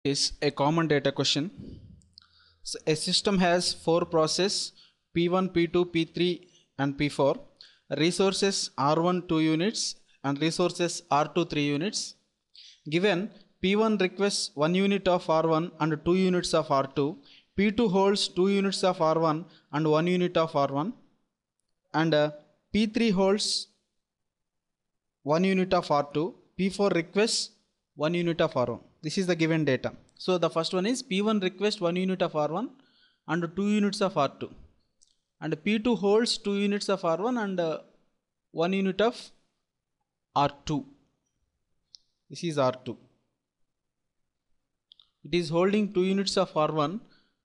Is a common data question. So a system has four processes P1, P2, P3 and P4. Resources R1 2 units and resources R2 3 units. Given P1 requests 1 unit of R1 and 2 units of R2. P2 holds 2 units of R1 and 1 unit of R1. And P3 holds 1 unit of R2. P4 requests 1 unit of R1. This is the given data. So the first one is P1 requests 1 unit of R1 and 2 units of R2. And P2 holds 2 units of R1 and 1 unit of R2. This is R2. It is holding 2 units of R1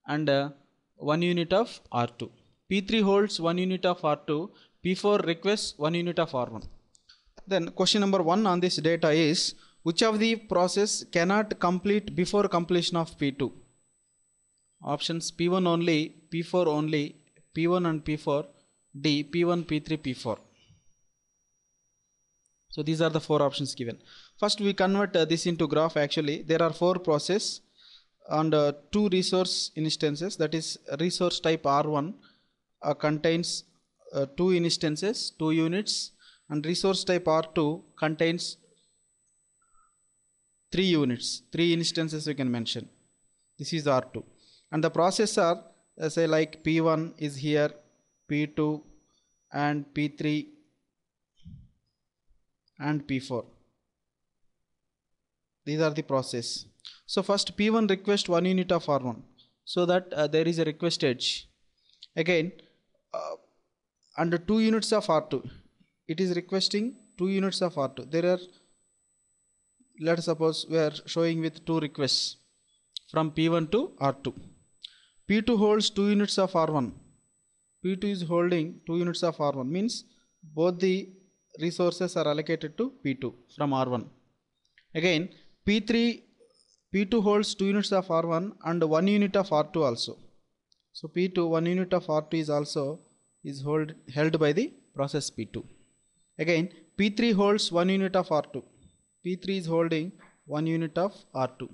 and 1 unit of R2. P3 holds 1 unit of R2. P4 requests 1 unit of R1. Then question number 1 on this data is, which of the process cannot complete before completion of P2? Options P1 only, P4 only, P1 and P4, D, P1, P3, P4. So these are the four options given. First we convert this into graph. Actually there are four processes and two resource instances, that is resource type R1 contains 2 instances, 2 units, and resource type R2 contains 3 units, 3 instances we can mention. This is R2. And the process are, say like P1 is here, P2 and P3 and P4. These are the process. So first P1 request 1 unit of R1, so that there is a request edge. Again under 2 units of R2, it is requesting 2 units of R2. There are, let us suppose we are showing with 2 requests from P1 to R2. P2 holds 2 units of R1. P2 is holding 2 units of R1, means both the resources are allocated to P2 from R1. Again P2 holds 2 units of R1 and 1 unit of R2 also. So P2 1 unit of R2 is also held by the process P2. Again P3 holds 1 unit of R2. P3 is holding 1 unit of R2.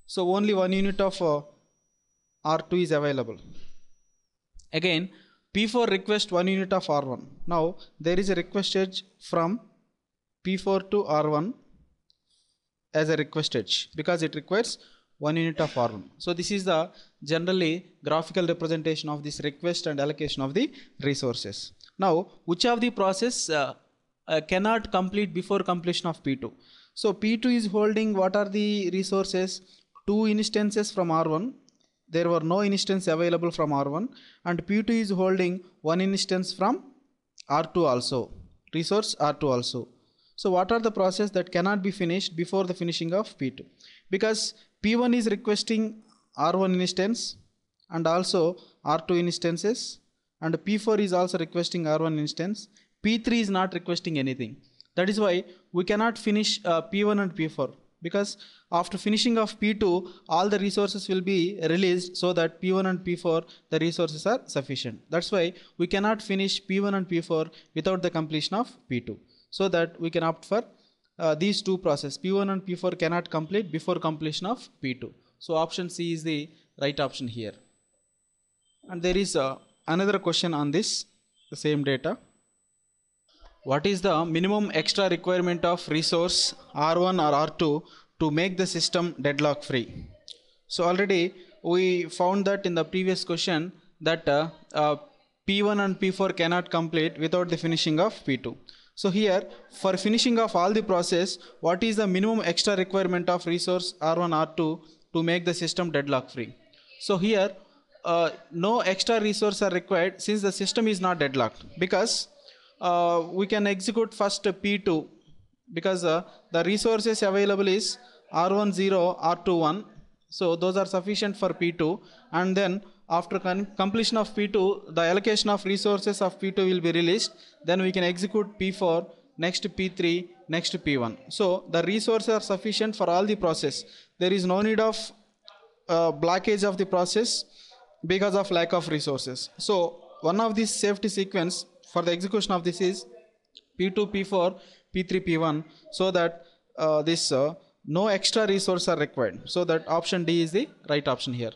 So only 1 unit of R2 is available. Again P4 requests 1 unit of R1. Now there is a request edge from P4 to R1 as a request edge because it requires 1 unit of R1. So this is the generally graphical representation of this request and allocation of the resources. Now which of the process cannot complete before completion of P2? So P2 is holding, what are the resources? 2 instances from R1. There were no instance available from R1, and P2 is holding 1 instance from R2 also, resource R2 also. So what are the process that cannot be finished before the finishing of P2? Because P1 is requesting R1 instance and also R2 instances, and P4 is also requesting R1 instance. P3 is not requesting anything. That is why we cannot finish P1 and P4, because after finishing of P2 all the resources will be released, so that P1 and P4 the resources are sufficient. That's why we cannot finish P1 and P4 without the completion of P2. So that we can opt for these two processes. P1 and P4 cannot complete before completion of P2. So option C is the right option here. And there is another question on this, the same data. What is the minimum extra requirement of resource R1 or R2 to make the system deadlock free? So already we found that in the previous question that P1 and P4 cannot complete without the finishing of P2. So here for finishing of all the process, what is the minimum extra requirement of resource R1 R2 to make the system deadlock free? So here no extra resource are required since the system is not deadlocked, because we can execute first P2 because the resources available is R1 0, R2 1. So those are sufficient for P2, and then after completion of P2 the allocation of resources of P2 will be released. Then we can execute P4, next P3, next P1. So the resources are sufficient for all the process. There is no need of blockage of the process because of lack of resources. So one of these safety sequence for the execution of this is P2, P4, P3, P1, so that this no extra resource are required. So that option D is the right option here.